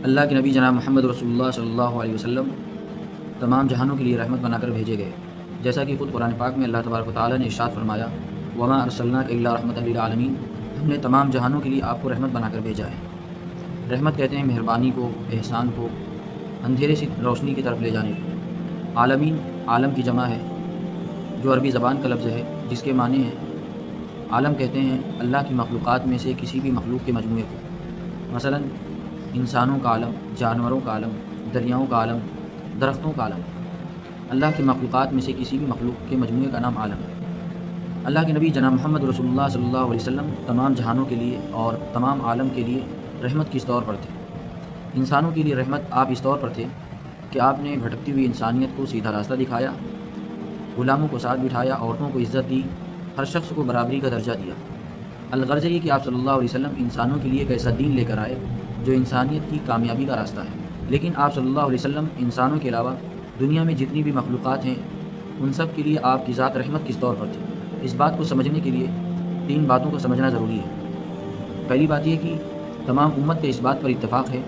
اللہ کے نبی جناب محمد رسول اللہ صلی اللہ علیہ وسلم تمام جہانوں کے لیے رحمت بنا کر بھیجے گئے، جیسا کہ خود قرآن پاک میں اللہ تبارک و تعالیٰ نے ارشاد فرمایا، وما ارسلناک الا رحمۃ للعالمین، ہم نے تمام جہانوں کے لیے آپ کو رحمت بنا کر بھیجا ہے۔ رحمت کہتے ہیں مہربانی کو، احسان کو، اندھیرے سے روشنی کی طرف لے جانے کو۔ عالمین عالم کی جمع ہے، جو عربی زبان کا لفظ ہے، جس کے معنی ہیں عالم کہتے ہیں اللہ کی مخلوقات میں سے کسی بھی مخلوق کے مجموعے کو، مثلا انسانوں کا عالم، جانوروں کا عالم، دریاؤں کا عالم، درختوں کا عالم۔ اللہ کی مخلوقات میں سے کسی بھی مخلوق کے مجموعے کا نام عالم ہے۔ اللہ کے نبی جناب محمد رسول اللہ صلی اللہ علیہ وسلم تمام جہانوں کے لیے اور تمام عالم کے لیے رحمت کس طور پر تھے؟ انسانوں کے لیے رحمت آپ اس طور پر تھے کہ آپ نے بھٹکتی ہوئی انسانیت کو سیدھا راستہ دکھایا، غلاموں کو ساتھ بٹھایا، عورتوں کو عزت دی، ہر شخص کو برابری کا درجہ دیا۔ الغرض یہ کہ آپ صلی اللہ علیہ وسلم انسانوں کے لیے ایک ایسا دین لے کر آئے جو انسانیت کی کامیابی کا راستہ ہے۔ لیکن آپ صلی اللہ علیہ وسلم انسانوں کے علاوہ دنیا میں جتنی بھی مخلوقات ہیں ان سب کے لیے آپ کی ذات رحمت کس طور پر تھی؟ اس بات کو سمجھنے کے لیے 3 باتوں کو سمجھنا ضروری ہے۔ پہلی بات یہ کہ تمام امت کے اس بات پر اتفاق ہے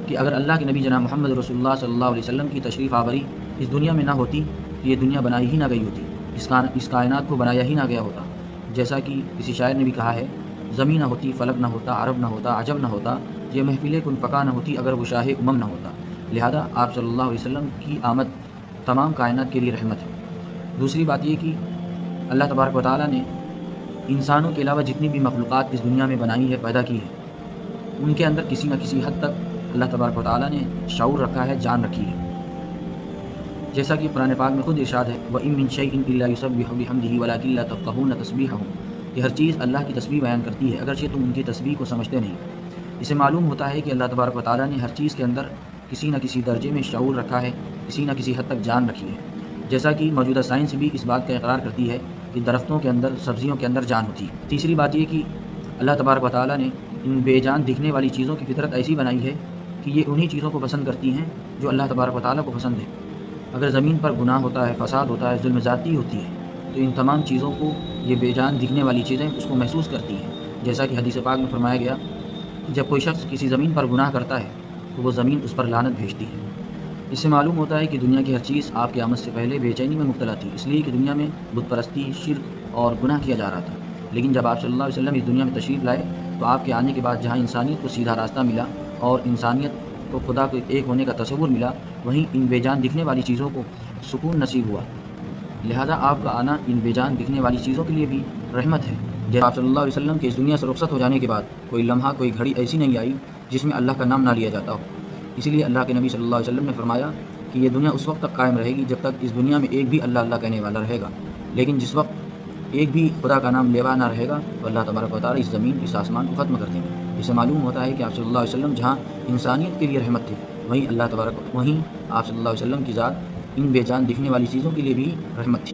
کہ اگر اللہ کے نبی جناب محمد رسول اللہ صلی اللہ علیہ وسلم کی تشریف آوری اس دنیا میں نہ ہوتی تو یہ دنیا بنائی ہی نہ گئی ہوتی، اس کائنات کو بنایا ہی نہ گیا ہوتا۔ جیسا کہ کسی شاعر نے بھی کہا ہے، زمین نہ ہوتی، فلک نہ ہوتا، عرب نہ ہوتا، عجم نہ ہوتا، یہ محفل کن فقا نہ ہوتی اگر وہ شاہ امم نہ ہوتا۔ لہذا آپ صلی اللہ علیہ وسلم کی آمد تمام کائنات کے لیے رحمت ہے۔ دوسری بات یہ کہ اللہ تبارک و تعالیٰ نے انسانوں کے علاوہ جتنی بھی مخلوقات اس دنیا میں بنائی ہے، پیدا کی ہے، ان کے اندر کسی نہ کسی حد تک اللہ تبارک و تعالیٰ نے شعور رکھا ہے، جان رکھی ہے۔ جیسا کہ قرآن پاک میں خود ارشاد ہے، وَإِن مِّن شَيْءٍ إِلَّا يُسَبِّحُ بِحَمْدِهِ وَلَٰكِن لَّا تَفْقَهُونَ تَسْبِيحَهُمْ، کہ ہر چیز اللہ کی تسبیح بیان کرتی ہے اگرچہ تم ان کی تسبیح کو سمجھتے نہیں۔ اسے معلوم ہوتا ہے کہ اللہ تبارک و تعالیٰ نے ہر چیز کے اندر کسی نہ کسی درجے میں شعور رکھا ہے، کسی نہ کسی حد تک جان رکھی ہے۔ جیسا کہ موجودہ سائنس بھی اس بات کا اقرار کرتی ہے کہ درختوں کے اندر، سبزیوں کے اندر جان ہوتی ہے۔ تیسری بات یہ کہ اللہ تبارک و تعالیٰ نے ان بے جان دکھنے والی چیزوں کی فطرت ایسی بنائی ہے کہ یہ انہی چیزوں کو پسند کرتی ہیں جو اللہ تبارک و تعالیٰ کو پسند ہے۔ اگر زمین پر گناہ ہوتا ہے، فساد ہوتا ہے، ظلم زیادتی ہوتی ہے تو ان تمام چیزوں کو یہ بے جان دکھنے والی چیزیں اس کو محسوس کرتی ہیں۔ جیسا کہ حدیث پاک میں فرمایا گیا کہ جب کوئی شخص کسی زمین پر گناہ کرتا ہے تو وہ زمین اس پر لعنت بھیجتی ہے۔ اس سے معلوم ہوتا ہے کہ دنیا کی ہر چیز آپ کی آمد سے پہلے بے چینی میں مبتلا تھی، اس لیے کہ دنیا میں بت پرستی، شرک اور گناہ کیا جا رہا تھا۔ لیکن جب آپ صلی اللہ علیہ وسلم اس دنیا میں تشریف لائے تو آپ کے آنے کے بعد جہاں انسانیت کو سیدھا راستہ ملا اور انسانیت کو خدا کے ایک ہونے کا تصور ملا، وہیں ان بے جان دکھنے والی چیزوں کو سکون نصیب ہوا۔ لہذا آپ کا آنا ان بے جان دکھنے والی چیزوں کے لیے بھی رحمت ہے۔ جب آپ صلی اللہ علیہ وسلم کے اس دنیا سے رخصت ہو جانے کے بعد کوئی لمحہ، کوئی گھڑی ایسی نہیں آئی جس میں اللہ کا نام نہ لیا جاتا ہو۔ اسی لیے اللہ کے نبی صلی اللہ علیہ وسلم نے فرمایا کہ یہ دنیا اس وقت تک قائم رہے گی جب تک اس دنیا میں ایک بھی اللہ اللہ کہنے والا رہے گا، لیکن جس وقت ایک بھی خدا کا نام لیوا نہ رہے گا تو اللہ تبارک و تعالیٰ اس زمین، اس آسمان کو ختم کر دیں گے۔ اس سے معلوم ہوتا ہے کہ آپ صلی اللہ علیہ وسلم جہاں انسانیت کے لیے رحمت تھے، وہیں آپ صلی اللہ علیہ وسلم کی ذات ان بے جان دکھنے والی چیزوں کے لیے بھی رحمت تھی۔